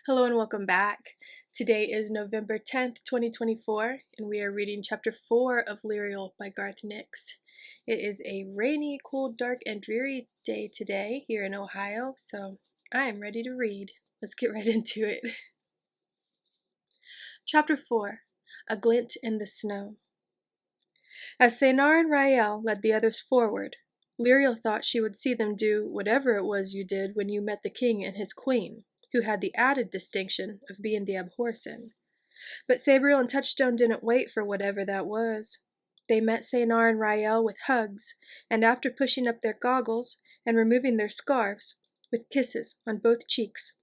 Hello and welcome back. Today is November 10th, 2024, and we are reading Chapter 4 of Lirael by Garth Nix. It is a rainy, cold, dark, and dreary day today here in Ohio, so I am ready to read. Let's get right into it. Chapter 4, A Glint in the Snow. As Seinar and Rael led the others forward, Lirael thought she would see them do whatever it was you did when you met the king and his queen, who had the added distinction of being the Abhorsen. But Sabriel and Touchstone didn't wait for whatever that was. They met Seinar and Rael with hugs, and after pushing up their goggles and removing their scarves, with kisses on both cheeks.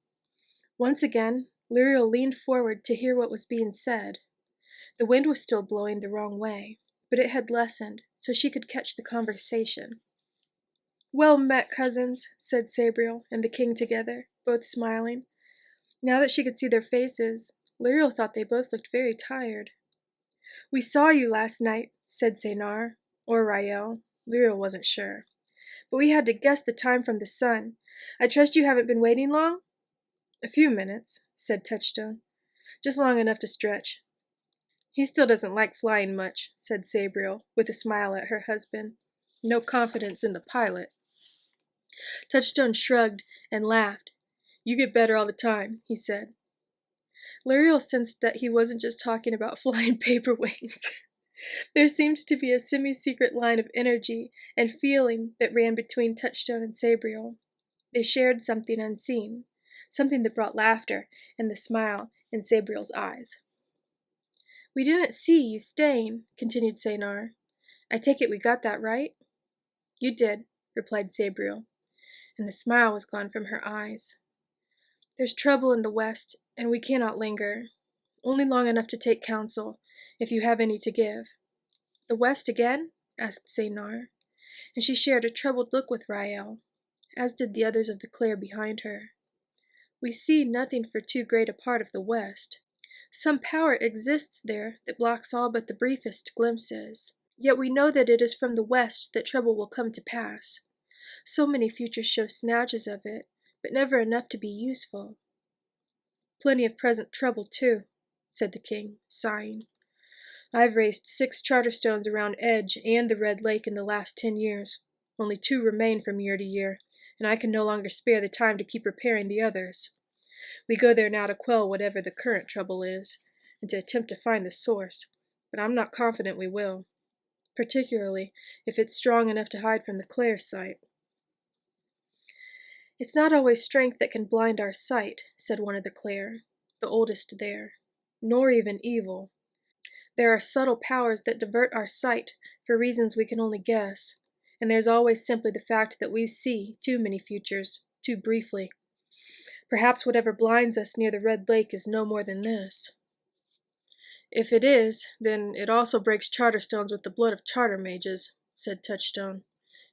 Once again, Lirael leaned forward to hear what was being said. The wind was still blowing the wrong way, but it had lessened, so she could catch the conversation. "Well met, cousins," said Sabriel and the king together, both smiling. Now that she could see their faces, Lirael thought they both looked very tired. "We saw you last night," said Seinar, or Rael. Lirael wasn't sure. "But we had to guess the time from the sun. I trust you haven't been waiting long?" "A few minutes," said Touchstone. "Just long enough to stretch." "He still doesn't like flying much," said Sabriel, with a smile at her husband. No confidence in the pilot. Touchstone shrugged and laughed. "You get better all the time," he said. Lirael sensed that he wasn't just talking about flying paper wings. There seemed to be a semi-secret line of energy and feeling that ran between Touchstone and Sabriel. They shared something unseen, something that brought laughter and the smile in Sabriel's eyes. "We didn't see you staying," continued Seinar. "I take it we got that right?" "You did," replied Sabriel, and the smile was gone from her eyes. "There's trouble in the west, and we cannot linger. Only long enough to take counsel, if you have any to give." "The west again?" asked Seinar, and she shared a troubled look with Rael, as did the others of the Clare behind her. "We see nothing for too great a part of the west. Some power exists there that blocks all but the briefest glimpses. Yet we know that it is from the west that trouble will come to pass. So many futures show snatches of it, but never enough to be useful." "Plenty of present trouble, too," said the king, sighing. "I've raised 6 charterstones around Edge and the Red Lake in the last 10 years. Only 2 remain from year to year, and I can no longer spare the time to keep repairing the others. We go there now to quell whatever the current trouble is, and to attempt to find the source, but I'm not confident we will, particularly if it's strong enough to hide from the Clare sight." "It's not always strength that can blind our sight," said one of the Clare, the oldest there, "nor even evil. There are subtle powers that divert our sight for reasons we can only guess, and there's always simply the fact that we see too many futures, too briefly. Perhaps whatever blinds us near the Red Lake is no more than this." "If it is, then it also breaks charterstones with the blood of charter mages," said Touchstone,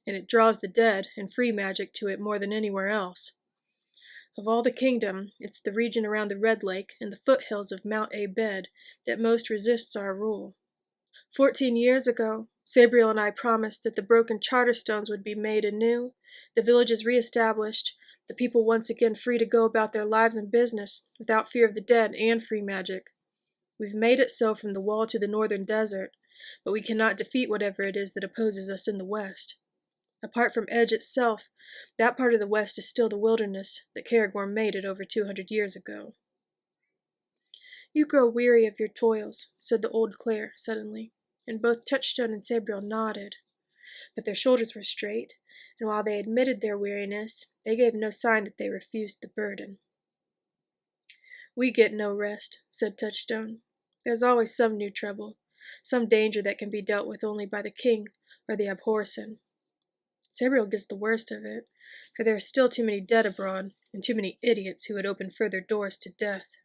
"and it draws the dead and free magic to it more than anywhere else. Of all the kingdom, it's the region around the Red Lake and the foothills of Mount Abed that most resists our rule. 14 years ago, Sabriel and I promised that the broken charterstones would be made anew, the villages re-established, the people once again free to go about their lives and business without fear of the dead and free magic. We've made it so from the wall to the northern desert, but we cannot defeat whatever it is that opposes us in the west. Apart from Edge itself, that part of the west is still the wilderness that Caragor made it over 200 years ago." "You grow weary of your toils," said the old Clare suddenly, and both Touchstone and Sabriel nodded. But their shoulders were straight, and while they admitted their weariness, they gave no sign that they refused the burden. "We get no rest," said Touchstone. "There's always some new trouble, some danger that can be dealt with only by the king or the Abhorsen. Sabriel gets the worst of it, for there are still too many dead abroad, and too many idiots who would open further doors to death."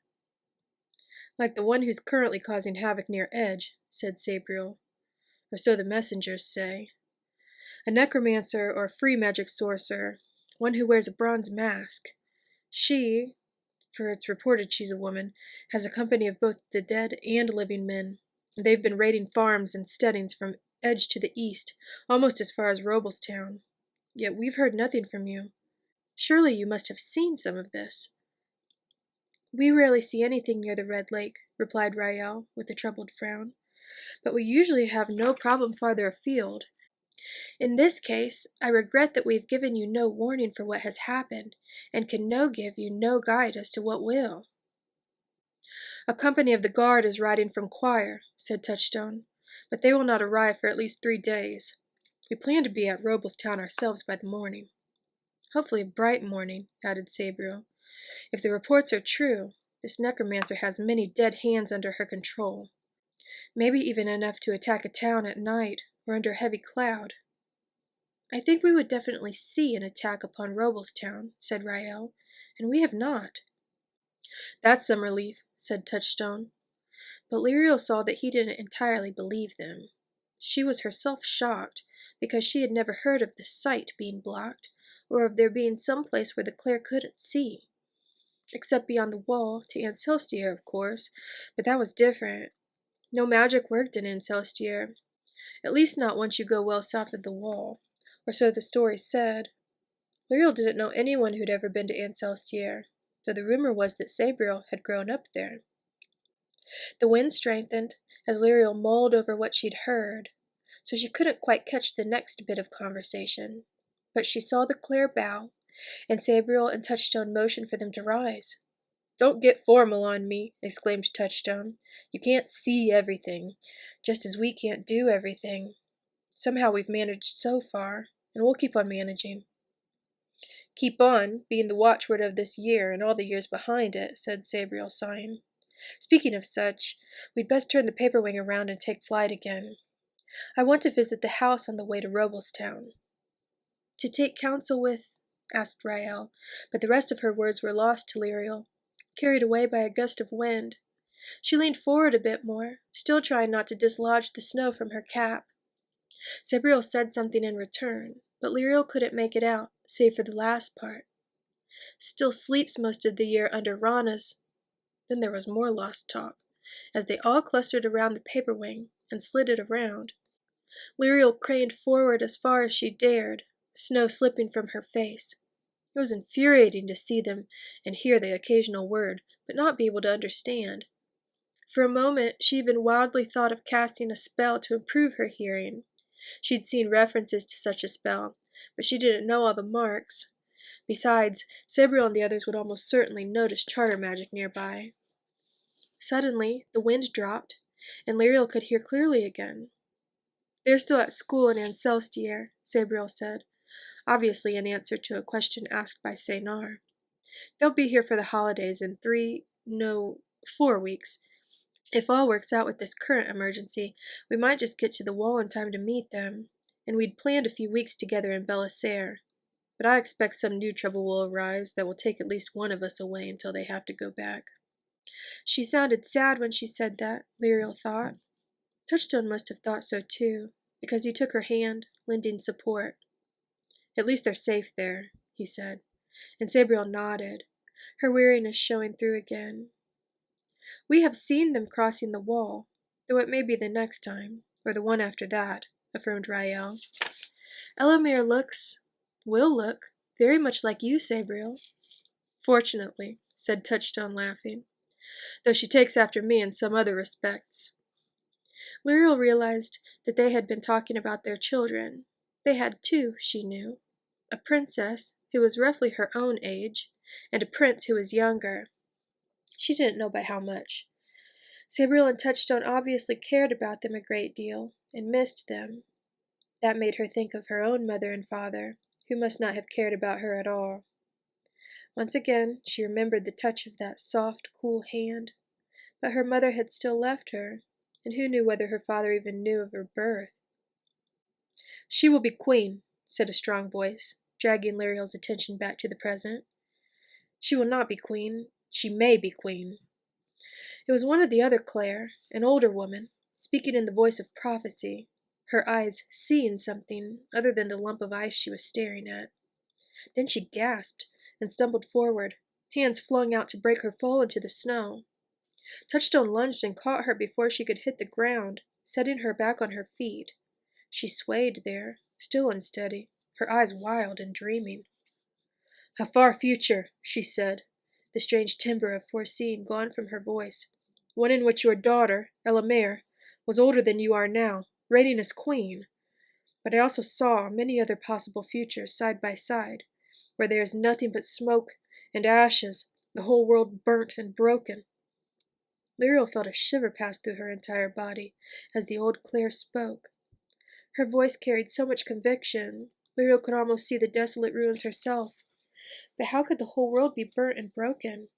"Like the one who's currently causing havoc near Edge," said Sabriel. "Or so the messengers say. A necromancer or free magic sorcerer, one who wears a bronze mask. She, for it's reported she's a woman, has a company of both the dead and living men, and they've been raiding farms and steadings from Edge to the east, almost as far as Robles-town. Yet we've heard nothing from you. Surely you must have seen some of this." We rarely see anything near the Red Lake, replied Rael, with a troubled frown, but we usually have no problem farther afield. In this case, I regret that we've given you no warning for what has happened, and can give you no guide as to what will. A company of the guard is riding from Choir, said Touchstone, but they will not arrive for at least 3 days. We plan to be at Robles-town ourselves by the morning. Hopefully a bright morning, added Sabriel. If the reports are true, this necromancer has many dead hands under her control. Maybe even enough to attack a town at night or under a heavy cloud. I think we would definitely see an attack upon Robles-town, said Rael, and we have not. That's some relief, said Touchstone. But Lirael saw that he didn't entirely believe them. She was herself shocked, because she had never heard of the sight being blocked, or of there being some place where the Clare couldn't see. Except beyond the wall, to Ancestier, of course, but that was different. No magic worked in Ancestier, at least not once you go well south of the wall, or so the story said. Lirael didn't know anyone who'd ever been to Ancestier, though the rumor was that Sabriel had grown up there. The wind strengthened as Lirael mulled over what she'd heard, so she couldn't quite catch the next bit of conversation, but she saw the Clare bow, and Sabriel and Touchstone motioned for them to rise. "Don't get formal on me," exclaimed Touchstone. "You can't see everything, just as we can't do everything. Somehow we've managed so far, and we'll keep on managing." "Keep on" being the watchword of this year and all the years behind it, said Sabriel, sighing. "Speaking of such, we'd best turn the paper wing around and take flight again. I want to visit the house on the way to Robles-town." "To take counsel with?" asked Rael, but the rest of her words were lost to Lirael, carried away by a gust of wind. She leaned forward a bit more, still trying not to dislodge the snow from her cap. Sabriel said something in return, but Lirael couldn't make it out, save for the last part. "Still sleeps most of the year under Rana's." Then there was more lost talk, as they all clustered around the paper wing and slid it around. Lirael craned forward as far as she dared, snow slipping from her face. It was infuriating to see them and hear the occasional word, but not be able to understand. For a moment, she even wildly thought of casting a spell to improve her hearing. She'd seen references to such a spell, but she didn't know all the marks. Besides, Sabriel and the others would almost certainly notice charter magic nearby. Suddenly, the wind dropped, and Lirael could hear clearly again. "They're still at school in Ancestier," Sabriel said, obviously in answer to a question asked by Saynar. "They'll be here for the holidays in 4 weeks. If all works out with this current emergency, we might just get to the wall in time to meet them, and we'd planned a few weeks together in Belissaire. But I expect some new trouble will arise that will take at least one of us away until they have to go back." She sounded sad when she said that, Lirael thought. Touchstone must have thought so too, because he took her hand, lending support. "At least they're safe there," he said, and Sabriel nodded, her weariness showing through again. "We have seen them crossing the wall, though it may be the next time, or the one after that," affirmed Rael. "Elamir will look, very much like you, Sabriel." "Fortunately," said Touchstone, laughing, "though she takes after me in some other respects." Lirael realized that they had been talking about their children. They had two, she knew. A princess, who was roughly her own age, and a prince who was younger. She didn't know by how much. Sabriel and Touchstone obviously cared about them a great deal, and missed them. That made her think of her own mother and father, who must not have cared about her at all. Once again, she remembered the touch of that soft, cool hand. But her mother had still left her, and who knew whether her father even knew of her birth? "She will be queen," said a strong voice, dragging Lirael's attention back to the present. "She will not be queen. She may be queen." It was one of the other Clare, an older woman, speaking in the voice of prophecy, her eyes seeing something other than the lump of ice she was staring at. Then she gasped and stumbled forward, hands flung out to break her fall into the snow. Touchstone lunged and caught her before she could hit the ground, setting her back on her feet. She swayed there, still unsteady, her eyes wild and dreaming. "A far future," she said, the strange timbre of foreseen gone from her voice. "One in which your daughter, Elamere, was older than you are now, reigning as queen. But I also saw many other possible futures side by side, where there is nothing but smoke and ashes, the whole world burnt and broken." Lirael felt a shiver pass through her entire body as the old Clare spoke. Her voice carried so much conviction, Lirael could almost see the desolate ruins herself. But how could the whole world be burnt and broken?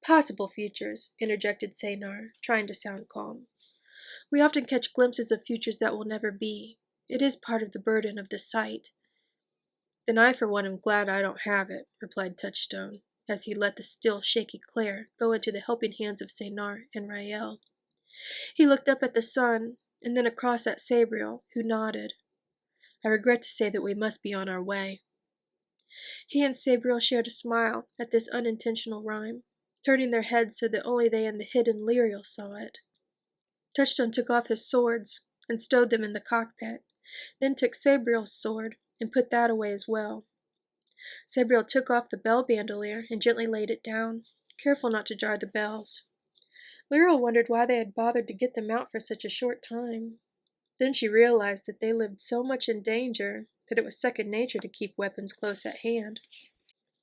"Possible futures," interjected Saynar, trying to sound calm. "We often catch glimpses of futures that will never be. It is part of the burden of the sight." "Then I for one am glad I don't have it," replied Touchstone, as he let the still shaky Clare go into the helping hands of Saynar and Rael. He looked up at the sun, and then across at Sabriel, who nodded. "I regret to say that we must be on our way." He and Sabriel shared a smile at this unintentional rhyme, turning their heads so that only they and the hidden Lirael saw it. Touchstone took off his swords and stowed them in the cockpit, then took Sabriel's sword and put that away as well. Sabriel took off the bell bandolier and gently laid it down, careful not to jar the bells. Lirael wondered why they had bothered to get them out for such a short time. Then she realized that they lived so much in danger that it was second nature to keep weapons close at hand.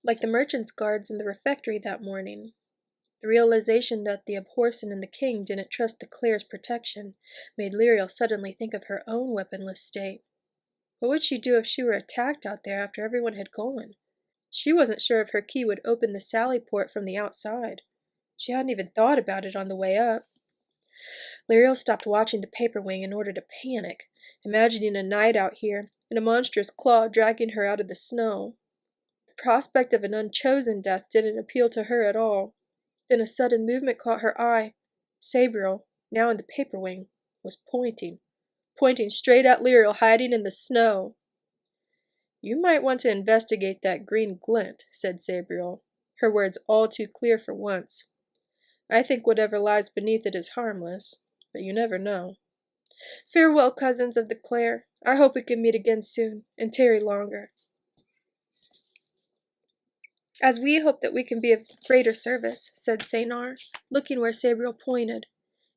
Like the merchant's guards in the refectory that morning, the realization that the Abhorsen and the king didn't trust the Clare's protection made Lirael suddenly think of her own weaponless state. What would she do if she were attacked out there after everyone had gone? She wasn't sure if her key would open the sally port from the outside. She hadn't even thought about it on the way up. Lirael stopped watching the paper wing in order to panic, imagining a night out here and a monstrous claw dragging her out of the snow. The prospect of an unchosen death didn't appeal to her at all. Then a sudden movement caught her eye. Sabriel, now in the paper wing, was pointing straight at Lirael hiding in the snow. "You might want to investigate that green glint," said Sabriel, her words all too clear for once. "I think whatever lies beneath it is harmless, but you never know. Farewell, cousins of the Clare. I hope we can meet again soon, and tarry longer." "As we hope that we can be of greater service," said Saynar, looking where Sabriel pointed,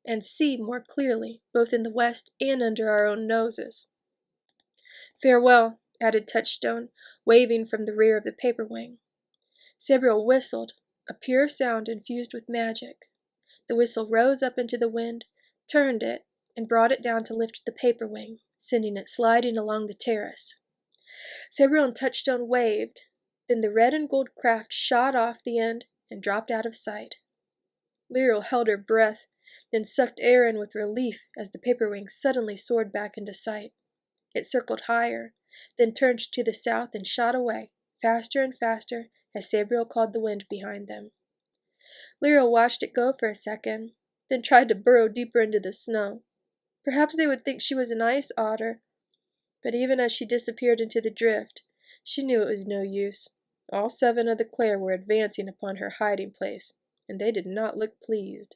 "and see more clearly, both in the west and under our own noses." "Farewell," added Touchstone, waving from the rear of the paper wing. Sabriel whistled, a pure sound infused with magic. The whistle rose up into the wind, turned it, and brought it down to lift the paper wing, sending it sliding along the terrace. Sabriel and Touchstone waved, then the red and gold craft shot off the end and dropped out of sight. Lirael held her breath, then sucked air in with relief as the paper wing suddenly soared back into sight. It circled higher, then turned to the south and shot away, faster and faster, as Sabriel called the wind behind them. Lirael watched it go for a second, then tried to burrow deeper into the snow. Perhaps they would think she was an ice otter, but even as she disappeared into the drift, she knew it was no use. All 7 of the Clare were advancing upon her hiding place, and they did not look pleased.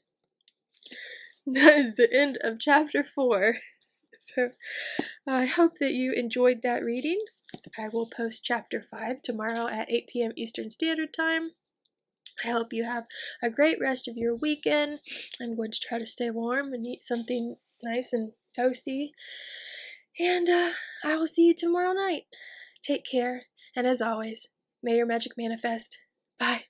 That is the end of chapter 4. So I hope that you enjoyed that reading. I will post chapter 5 tomorrow at 8 p.m. Eastern Standard Time. I hope you have a great rest of your weekend. I'm going to try to stay warm and eat something nice and toasty. And I will see you tomorrow night. Take care, and as always, may your magic manifest. Bye.